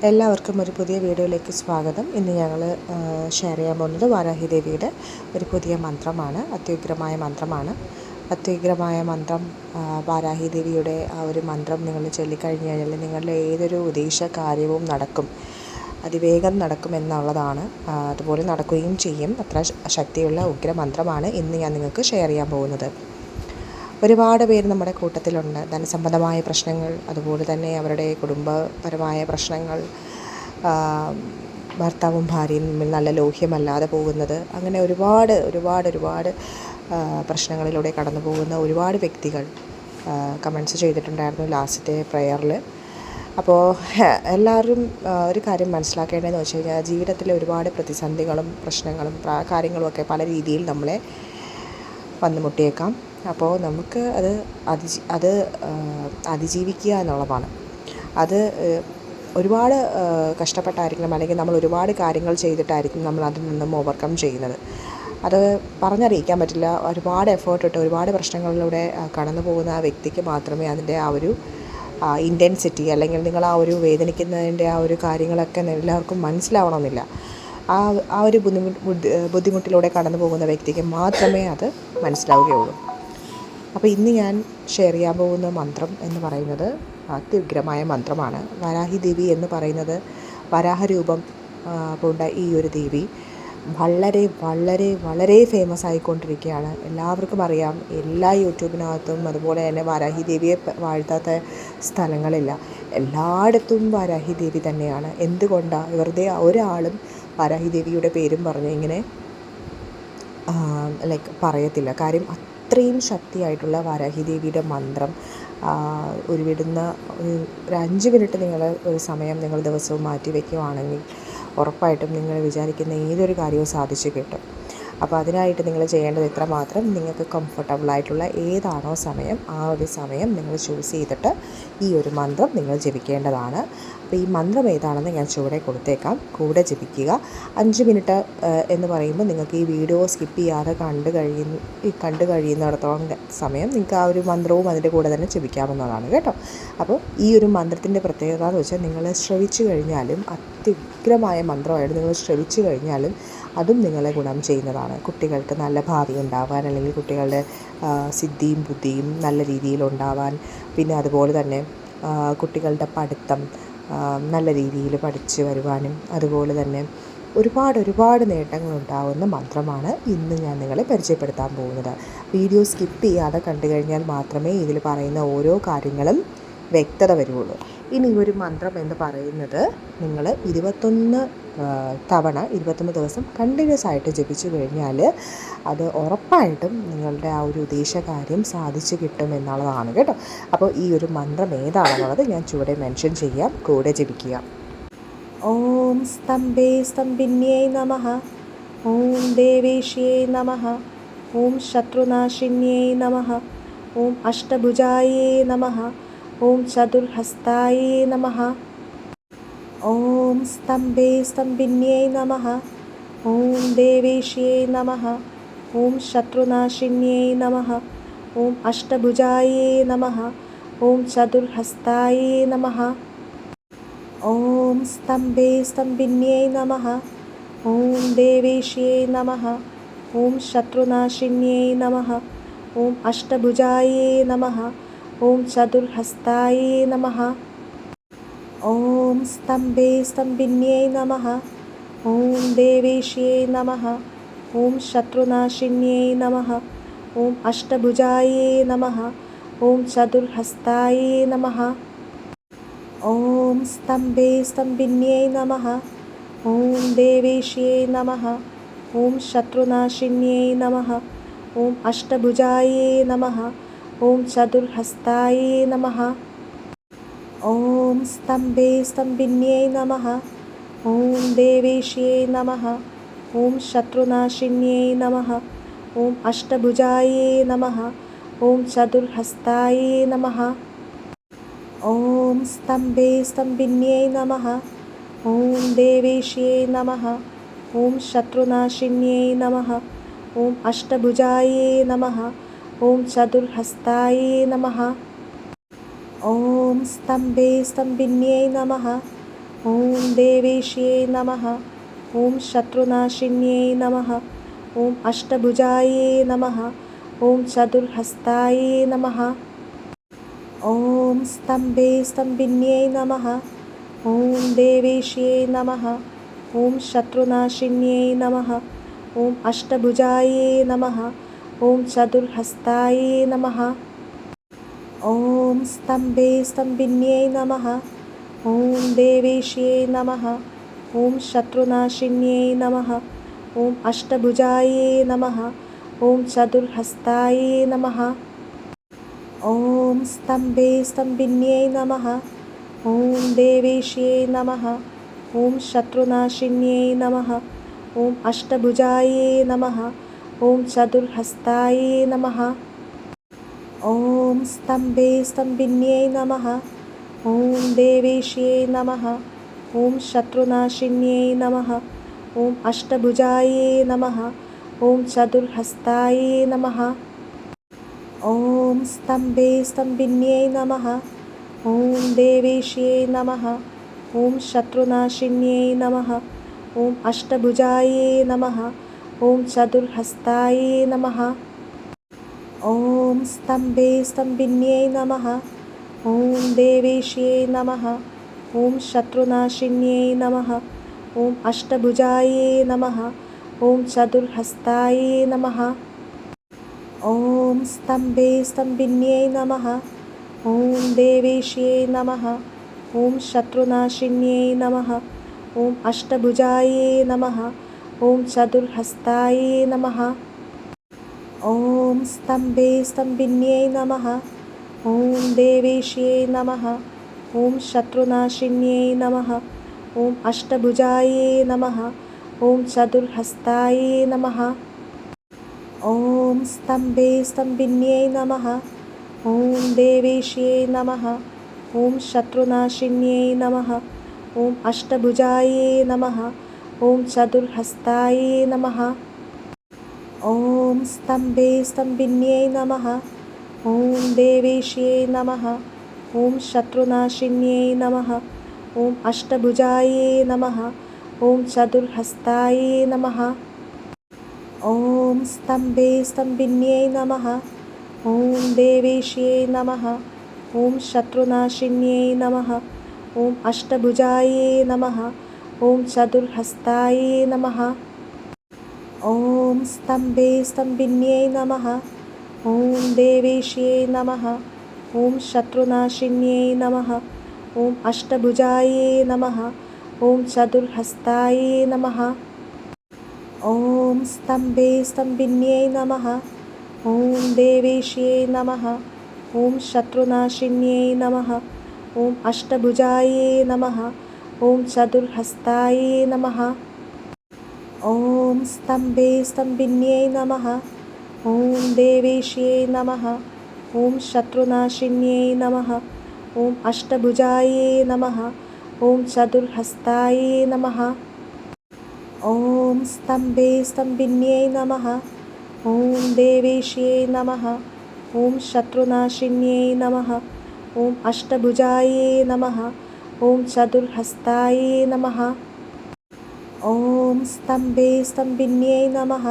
എല്ലാവർക്കും ഒരു പുതിയ വീഡിയോയിലേക്ക് സ്വാഗതം. ഇന്ന് ഞങ്ങൾ ഷെയർ ചെയ്യാൻ പോകുന്നത് വാരാഹി ദേവിയുടെ ഒരു പുതിയ മന്ത്രമാണ്. അത്യുഗ്രമായ മന്ത്രമാണ്. അത്യുഗ്രമായ മന്ത്രം, വാരാഹി ദേവിയുടെ ആ ഒരു മന്ത്രം നിങ്ങൾ ചൊല്ലിക്കഴിഞ്ഞ് കഴിഞ്ഞാൽ നിങ്ങളുടെ ഏതൊരു ഉദ്ദേശ കാര്യവും നടക്കും, അതിവേഗം നടക്കും എന്നുള്ളതാണ്. അതുപോലെ നടക്കുകയും ചെയ്യും. അത്ര ശക്തിയുള്ള ഉഗ്രമന്ത്രമാണ് ഇന്ന് ഞാൻ നിങ്ങൾക്ക് ഷെയർ ചെയ്യാൻ പോകുന്നത്. ഒരുപാട് പേര് നമ്മുടെ കൂട്ടത്തിലുണ്ട്. ധനസംബന്ധമായ പ്രശ്നങ്ങൾ, അതുപോലെ തന്നെ അവരുടെ കുടുംബപരമായ പ്രശ്നങ്ങൾ, ഭർത്താവും ഭാര്യയും തമ്മിൽ നല്ല ലോഹ്യമല്ലാതെ പോകുന്നത്, അങ്ങനെ ഒരുപാട് പ്രശ്നങ്ങളിലൂടെ കടന്നു പോകുന്ന ഒരുപാട് വ്യക്തികൾ കമൻറ്റ്സ് ചെയ്തിട്ടുണ്ടായിരുന്നു ലാസ്റ്റത്തെ പ്രയറിൽ. അപ്പോൾ എല്ലാവരും ഒരു കാര്യം മനസ്സിലാക്കേണ്ടതെന്ന് വെച്ച് കഴിഞ്ഞാൽ, ജീവിതത്തിലെ ഒരുപാട് പ്രതിസന്ധികളും പ്രശ്നങ്ങളും കാര്യങ്ങളുമൊക്കെ പല രീതിയിൽ നമ്മളെ വന്നു മുട്ടിയേക്കാം. അപ്പോൾ നമുക്ക് അത് അതിജീവിക്കുക എന്നുള്ളതാണ്. അത് ഒരുപാട് കഷ്ടപ്പെട്ടായിരിക്കണം, അല്ലെങ്കിൽ നമ്മൾ ഒരുപാട് കാര്യങ്ങൾ ചെയ്തിട്ടായിരിക്കും നമ്മൾ അതിൽ നിന്നും ഓവർകം ചെയ്യുന്നത്. അത് പറഞ്ഞറിയിക്കാൻ പറ്റില്ല. ഒരുപാട് എഫേർട്ട് ഇട്ട് ഒരുപാട് പ്രശ്നങ്ങളിലൂടെ കടന്നു പോകുന്ന ആ വ്യക്തിക്ക് മാത്രമേ അതിൻ്റെ ആ ഒരു ഇൻറ്റൻസിറ്റി, അല്ലെങ്കിൽ നിങ്ങൾ ആ ഒരു വേദനിക്കുന്നതിൻ്റെ ആ ഒരു കാര്യങ്ങളൊക്കെ എല്ലാവർക്കും മനസ്സിലാവണമെന്നില്ല. ആ ഒരു ബുദ്ധിമുട്ടിലൂടെ കടന്നു പോകുന്ന വ്യക്തിക്ക് മാത്രമേ അത് മനസ്സിലാവുകയുള്ളൂ. അപ്പോൾ ഇന്ന് ഞാൻ ഷെയർ ചെയ്യാൻ പോകുന്ന മന്ത്രം എന്ന് പറയുന്നത് അത്യുഗ്രമായ മന്ത്രമാണ്. വാരാഹി ദേവി എന്ന് പറയുന്നത്, വരാഹരൂപം പൂണ്ട ഈ ഒരു ദേവി വളരെ ഫേമസ് ആയിക്കൊണ്ടിരിക്കുകയാണ്. എല്ലാവർക്കും അറിയാം. എല്ലാ യൂട്യൂബിനകത്തും അതുപോലെ തന്നെ വാരാഹി ദേവിയെ വാഴ്ത്താത്ത സ്ഥലങ്ങളില്ല. എല്ലായിടത്തും വാരാഹി ദേവി തന്നെയാണ്. എന്തുകൊണ്ടാണ് വെറുതെ ഒരാളും വാരാഹി ദേവിയുടെ പേരും പറഞ്ഞ് ഇങ്ങനെ പറയത്തില്ല. കാര്യം അത്രയും ശക്തിയായിട്ടുള്ള വാരാഹി ദേവിയുടെ മന്ത്രം ഒരു 5 മിനിറ്റ് നിങ്ങൾ ഒരു സമയം നിങ്ങൾ ദിവസവും മാറ്റി വയ്ക്കുകയാണെങ്കിൽ ഉറപ്പായിട്ടും നിങ്ങൾ വിചാരിക്കുന്ന ഏതൊരു കാര്യവും സാധിച്ചു കിട്ടും. അപ്പോൾ അതിനായിട്ട് നിങ്ങൾ ചെയ്യേണ്ടത് ഇത്രമാത്രം: നിങ്ങൾക്ക് കംഫർട്ടബിളായിട്ടുള്ള ഏതാണോ സമയം, ആ ഒരു സമയം നിങ്ങൾ ചൂസ് ചെയ്തിട്ട് ഈ ഒരു മന്ത്രം നിങ്ങൾ ജപിക്കേണ്ടതാണ്. അപ്പോൾ ഈ മന്ത്രം ഏതാണെന്ന് ഞാൻ ചുവടെ കൊടുത്തേക്കാം, കൂടെ ജപിക്കുക. 5 മിനിറ്റ് എന്ന് പറയുമ്പോൾ നിങ്ങൾക്ക് ഈ വീഡിയോ സ്കിപ്പ് ചെയ്യാതെ കണ്ടു കഴിയുന്നിടത്തോളം സമയം നിങ്ങൾക്ക് ആ ഒരു മന്ത്രവും അതിൻ്റെ കൂടെ തന്നെ ജപിക്കാവുന്നതാണ് കേട്ടോ. അപ്പോൾ ഈ ഒരു മന്ത്രത്തിൻ്റെ പ്രത്യേകത എന്ന് വെച്ചാൽ, നിങ്ങൾ ശ്രവിച്ചു കഴിഞ്ഞാലും, അത്യുഗ്രമായ മന്ത്രമായിട്ട് നിങ്ങൾ ശ്രവിച്ചു കഴിഞ്ഞാലും അതും നിങ്ങളെ ഗുണം ചെയ്യുന്നതാണ്. കുട്ടികൾക്ക് നല്ല ഭാവി ഉണ്ടാവാൻ, അല്ലെങ്കിൽ കുട്ടികളുടെ സിദ്ധിയും ബുദ്ധിയും നല്ല രീതിയിലുണ്ടാവാൻ, പിന്നെ അതുപോലെ തന്നെ കുട്ടികളുടെ പഠിത്തം നല്ല രീതിയിൽ പഠിച്ചു വരുവാനും, അതുപോലെ തന്നെ ഒരുപാട് നേട്ടങ്ങളുണ്ടാവുന്ന മന്ത്രമാണ് ഇന്ന് ഞാൻ നിങ്ങളെ പരിചയപ്പെടുത്താൻ പോകുന്നത്. വീഡിയോ സ്കിപ്പ് ചെയ്യാതെ കണ്ടു കഴിഞ്ഞാൽ മാത്രമേ ഇതിൽ പറയുന്ന ഓരോ കാര്യങ്ങളും വ്യക്തത വരുള്ളൂ. ഇനി ഒരു മന്ത്രം എന്ന് പറയുന്നത് നിങ്ങൾ 21 ദിവസം കണ്ടിന്യൂസ് ആയിട്ട് ജപിച്ചു കഴിഞ്ഞാൽ അത് ഉറപ്പായിട്ടും നിങ്ങളുടെ ആ ഒരു ഉദ്ദേശകാര്യം സാധിച്ചു കിട്ടും എന്നുള്ളതാണ് കേട്ടോ. അപ്പോൾ ഈ ഒരു മന്ത്രം ഏതാണെന്നുള്ളത് ഞാൻ ചുവടെ മെൻഷൻ ചെയ്യാം, കൂടെ ജപിക്കുക. ഓം സ്തംഭേ സ്തംഭിന്യേ നമഃ. ഓം ദേവേശ്യേ നമഃ. ഓം ശത്രുനാശിന്യേ നമഃ. ഓം അഷ്ടഭുജായേ നമഃ. ഓം ചതുർഹസ്തായേ നമഃ. ഓം സ്തംഭേ സ്തംഭിന്യേ നമഃ. ഓം ദേവേശ്യേ നമഃ. ഓം ശത്രുനാശിന്യേ നമഃ. ഓം അഷ്ടഭുജായേ നമഃ. ഓം ചതുർഹസ്തായേ നമഃ. ഓം സ്തംഭേ സ്തംഭിന്യേ നമഃ. ഓം ദേവേശ്യേ നമഃ. ഓം ശത്രുനാശിന്യേ നമഃ. ഓം അഷ്ടഭുജായേ നമഃ. ഓം ചതുർഹസ്തായേ നമഃ. ഓം സ്തംഭേ സ്തംഭിന്യേ നമഃ. ഓം ദേവേശ്യേ നമഃ. ഓം ശത്രുനാശിന്യേ നമഃ. ഓം അഷ്ടഭുജായേ നമഃ. ഓം ചതുർഹസ്തായേ നമഃ. ഓം സ്തംഭേ സ്തംഭിന്യേ നമഃ. ഓം ദേവേശ്യേ നമഃ. ഓം ശത്രുനാശിന്യേ നമഃ. ഓം അഷ്ടഭുജായേ നമഃ. ഓം ചതുർഹസ്തായേ നമഃ. ഓം സ്തംഭേ സ്തംഭിന്യേ നമഃ. ഓം ദേവേശ്യേ നമഃ. ഓം ശത്രുനാശിന്യേ നമഃ. ഓം അഷ്ടഭുജായേ നമഃ. ഓം ചതുർഹസ്തായേ നമഃ. ഓം സ്തംഭേ സ്തംഭിന്യേ നമഃ. ഓം ദേവേശ്യേ നമഃ. ഓം ശത്രുനാശിന്യേ നമഃ. ഓം അഷ്ടഭുജായേ നമഃ. ഓം ചതുർഹസ്തായേ നമഃ. ഓം സ്തംഭേ സ്തംഭിന്യേ നമഃ. ॐ देवेश्यै नमः। ॐ शत्रुनाशिन्यै नमः। ॐ अष्टभुजायै नमः। ॐ चतुर्हस्तायै नमः। ॐ स्तम्भे स्तम्भिन्यै नमः। ॐ देवेश्यै नमः। ॐ शत्रुनाशिन्यै नमः। ॐ अष्टभुजायै नमः। ॐ चतुर्हस्तायै नमः। ॐ स्तम्भे स्तम्भिन्यै नमः। ॐ देवेश्यै नमः। ॐ शत्रुनाशिन्यै नमः। ॐ अष्टभुजायै नमः। ॐ चतुर्हस्तायै नमः। ॐ स्तम्भे स्तम्भिन्यै नमः। ॐ देवेश्यै नमः। ॐ शत्रुनाशिन्यै नमः। ॐ अष्टभुजायै नमः। ॐ चतुर्हस्तायै नमः। ॐ स्तम्भे स्तम्भिन्यै नमः। ॐ देवेश्यै नमः। ॐ शत्रुनाशिन्यै नमः। ॐ अष्टभुजायै नमः। ॐ चतुर्हस्तायै नमः। ॐ स्तम्भे स्तम्भिन्यै नमः। ॐ देवेश्यै नमः। ॐ शत्रुनाशिन्यै नमः। ॐ अष्टभुजायै नमः। ॐ चतुर्हस्तायै नमः। ॐ स्तम्भे स्तम्भिन्यै नमः। ॐ देवेश्यै नमः। ॐ शत्रुनाशिन्यै नमः। ॐ अष्टभुजायै नमः। ॐ चतुर्हस्तायै नमः। ॐ स्तम्भे स्तम्भिन्यै नमः। ॐ देवेश्यै नमः। ॐ शत्रुनाशिन्यै नमः। ॐ अष्टभुजायै नमः। ॐ चतुर्हस्तायै नमः। ॐ स्तम्भे स्तम्भिन्यै नमः। ॐ देवेश्यै नमः। ॐ शत्रुनाशिन्यै नमः। ॐ अष्टभुजायै नमः। ॐ चतुर्हस्तायै नमः। ॐ स्तम्भे स्तम्भिन्यै नमः। ॐ देवेश्यै नमः। ॐ शत्रुनाशिन्यै नमः। ॐ अष्टभुजायै नमः। ॐ चतुर्हस्तायै नमः। ॐ स्तम्भे स्तम्भिन्यै नमः। ॐ देवेश्यै नमः। ॐ शत्रुनाशिन्यै नमः। ॐ अष्टभुजायै नमः। ॐ चतुर्हस्तायै नमः। ॐ स्तम्भे स्तम्भिन्यै नमः। ॐ देवेश्यै नमः। ॐ शत्रुनाशिन्यै नमः। ॐ अष्टभुजायै नमः। ॐ चतुर्हस्तायै नमः। ॐ स्तम्भे स्तम्भिन्यै नमः। ॐ देवेश्यै नमः। ॐ शत्रुनाशिन्यै नमः। ॐ अष्टभुजायै नमः। ॐ चतुर्हस्तायै नमः। ॐ स्तम्भे स्तम्भिन्यै नमः। ॐ देवेश्यै नमः। ॐ शत्रुनाशिन्यै नमः। ॐ अष्टभुजायै नमः। ॐ चतुर्हस्तायै नमः। ॐ स्तम्भे स्तम्भिन्यै नमः। ॐ देवेश्यै नमः। ॐ शत्रुनाशिन्यै नमः। ॐ अष्टभुजायै नमः। ॐ चतुर्हस्तायै नमः। ॐ स्तम्भे स्तम्भिन्यै नमः। ॐ देवेश्यै नमः। ॐ शत्रुनाशिन्यै नमः। ॐ अष्टभुजायै नमः। ॐ चतुर्हस्तायै नमः। ॐ स्तम्भे स्तम्भिन्यै नमः।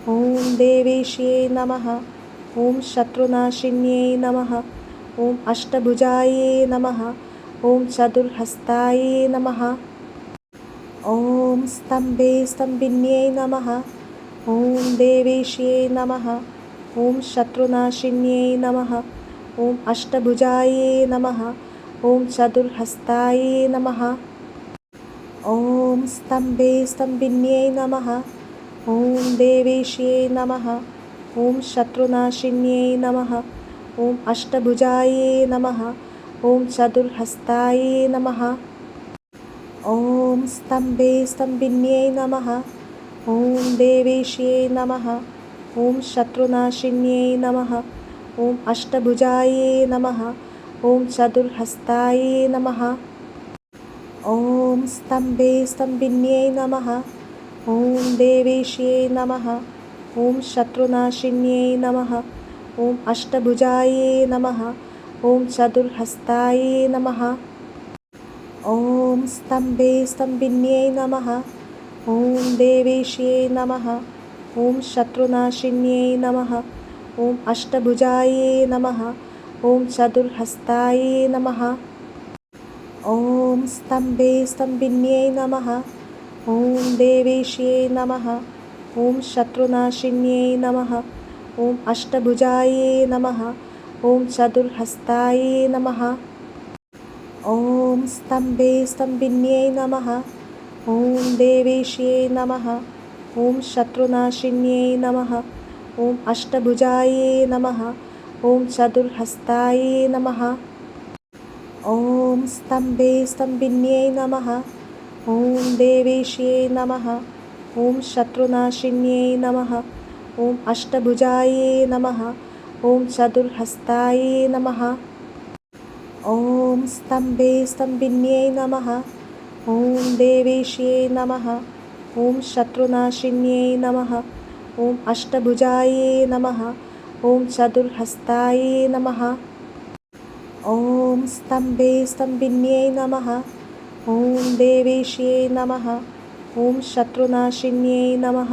ॐ देवेश्यै नमः। ॐ शत्रुनाशिन्यै नमः। ॐ अष्टभुजायै नमः। ॐ चतुर्हस्तायै नमः। ॐ स्तम्भे स्तम्भिन्यै नमः। ॐ देवेश्यै नमः। ॐ शत्रुनाशिन्यै नमः। ॐ अष्टभुजायै नमः। ॐ चतुर्हस्तायै नमः। ॐ स्तम्भे स्तम्भिन्यै नमः। ॐ देवेश्यै नमः। ॐ शत्रुनाशिन्यै नमः। ॐ अष्टभुजायै नमः। ॐ चतुर्हस्तायै नमः। ॐ स्तम्भे स्तम्भिन्यै नमः। ॐ देवेश्यै नमः। ॐ शत्रुनाशिन्यै नमः। ॐ अष्टभुजायै नमः। ॐ चतुर्हस्तायै नमः। ॐ स्तम्भे स्तम्भिन्यै नमः। ॐ देवेश्यै नमः। ॐ शत्रुनाशिन्यै नमः। ॐ अष्टभुजायै नमः। ॐ चतुर्हस्तायै नमः। ॐ स्तम्भे स्तम्भिन्यै नमः। ॐ देवेश्यै नमः। ॐ शत्रुनाशिन्यै नमः। ॐ अष्टभुजायै नमः। ॐ चतुर्हस्तायै नमः। ॐ स्तम्भे स्तम्भिन्यै नमः। ॐ देवेश्यै नमः। ॐ शत्रुनाशिन्यै नमः। ॐ अष्टभुजायै नमः। ॐ चतुर्हस्तायै नमः। ॐ स्तम्भे स्तम्भिन्यै नमः। ॐ देवेश्यै नमः। ॐ शत्रुनाशिन्यै नमः। ॐ अष्टभुजायै नमः। ॐ चतुर्हस्तायै नमः। ॐ स्तम्भे स्तम्भिन्यै नमः। ॐ देवेश्यै नमः। ॐ शत्रुनाशिन्यै नमः। ॐ अष्टभुजायै नमः। ॐ चतुर्हस्तायै नमः। ॐ स्तम्भे स्तम्भिन्यै नमः। ॐ देवेश्यै नमः। ॐ शत्रुनाशिन्यै नमः। ॐ अष्टभुजायै नमः। ॐ चतुर्हस्तायै नमः। ॐ स्तम्भे स्तम्भिन्यै नमः। ॐ देवेश्यै नमः। ॐ शत्रुनाशिन्यै नमः।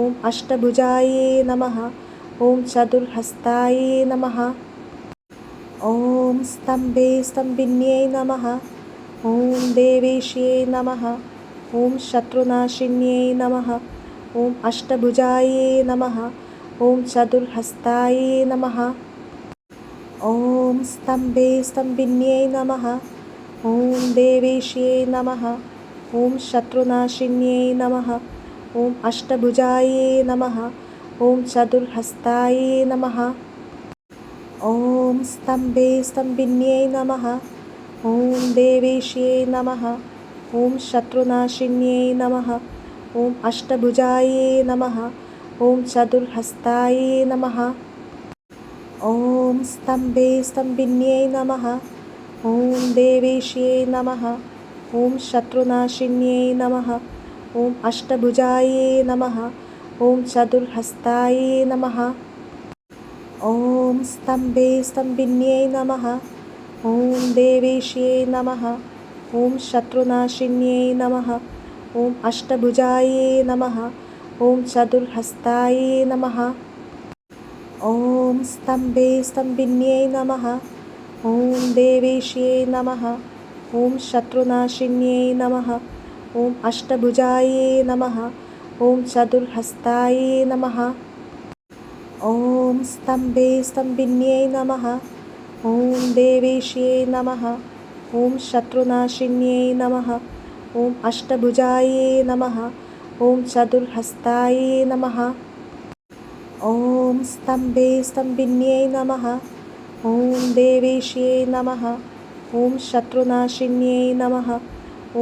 ॐ अष्टभुजायै नमः। ॐ चतुर्हस्तायै नमः। ॐ स्तम्भे स्तम्भिन्यै नमः। ॐ देवेश्यै नमः। ॐ शत्रुनाशिन्यै नमः। ॐ अष्टभुजायै नमः। ॐ चतुर्हस्तायै नमः। ॐ स्तम्भे स्तम्भिन्यै नमः। ॐ देवेश्यै नमः। ॐ शत्रुनाशिन्यै नमः। ॐ अष्टभुजायै नमः। ॐ चतुर्हस्तायै नमः। ॐ स्तम्भे स्तम्भिन्यै नमः। ॐ देवेश्यै नमः। ॐ शत्रुनाशिन्यै नमः। ॐ अष्टभुजायै नमः। ॐ चतुर्हस्तायै नमः। ॐ स्तम्भे स्तम्भिन्यै नमः। ॐ देवेश्यै नमः। ॐ शत्रुनाशिन्यै नमः। ॐ अष्टभुजायै नमः। ॐ चतुर्हस्तायै नमः। ॐ स्तम्भे स्तम्भिन्यै नमः। ॐ देवेश्यै नमः। ॐ शत्रुनाशिन्यै नमः। ॐ अष्टभुजायै नमः। ॐ चतुर्हस्तायै नमः। ॐ स्तम्भे स्तम्भिन्यै नमः। ॐ देवेश्यै नमः। ॐ शत्रुनाशिन्यै नमः। ॐ अष्टभुजायै नमः। ॐ चतुर्हस्तायै नमः। ॐ स्तम्भे स्तम्भिन्यै नमः। ॐ देवेश्यै नमः। ॐ शत्रुनाशिन्यै नमः। ॐ अष्टभुजायै नमः। ॐ चतुर्हस्तायै नमः। ॐ स्तम्भे स्तम्भिन्यै नमः। ॐ देवेश्यै नमः। ॐ शत्रुनाशिन्यै नमः।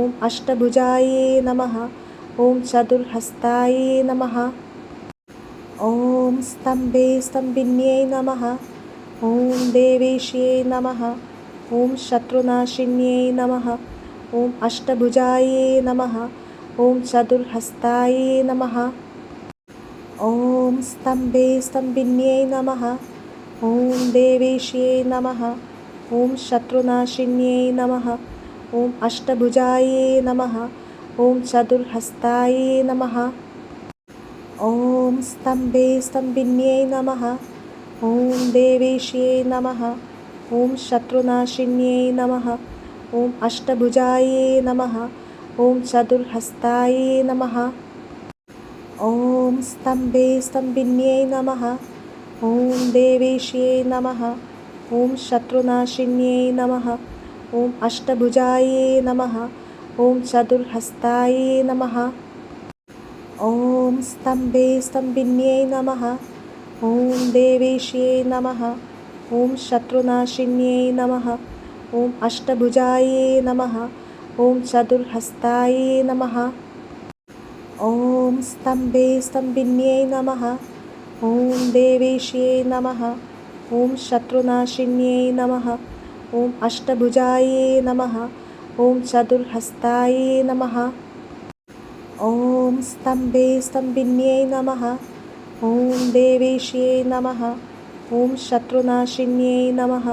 ॐ अष्टभुजायै नमः। ॐ चतुर्हस्तायै नमः। ॐ स्तम्भे स्तम्भिन्यै नमः। ॐ देवेश्यै नमः। ॐ शत्रुनाशिन्यै नमः। ॐ अष्टभुजायै नमः। ॐ चतुर्हस्तायै नमः। ॐ स्तम्भे स्तम्भिन्यै नमः। ॐ देवेश्यै नमः। ॐ शत्रुनाशिन्यै नमः। ॐ अष्टभुजायै नमः। ॐ चतुर्हस्तायै नमः। ॐ स्तम्भे स्तम्भिन्यै नमः। ॐ देवेश्यै नमः। ॐ शत्रुनाशिन्यै नमः। ॐ अष्टभुजायै नमः। ॐ चतुर्हस्तायै नमः। ॐ स्तम्भे स्तम्भिन्यै नमः। ॐ देवेश्यै नमः। ॐ शत्रुनाशिन्यै नमः। ॐ अष्टभुजायै नमः। ॐ चतुर्हस्तायै नमः। ॐ स्तम्भे स्तम्भिन्यै नमः। ॐ देवेश्यै नमः। ॐ शत्रुनाशिन्यै नमः। ॐ अष्टभुजायै नमः। ॐ चतुर्हस्तायै नमः। ॐ स्तम्भे स्तम्भिन्यै नमः। ॐ देवेश्यै नमः। ॐ शत्रुनाशिन्यै नमः। ॐ अष्टभुजायै नमः। ॐ चतुर्हस्तायै नमः। ॐ स्तम्भे स्तम्भिन्यै नमः। ॐ देवेश्यै नमः। ॐ शत्रुनाशिन्यै नमः।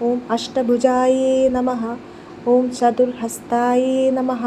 ॐ अष्टभुजायै नमः। ഓം ചതുർഹസ്തായേ നമഃ.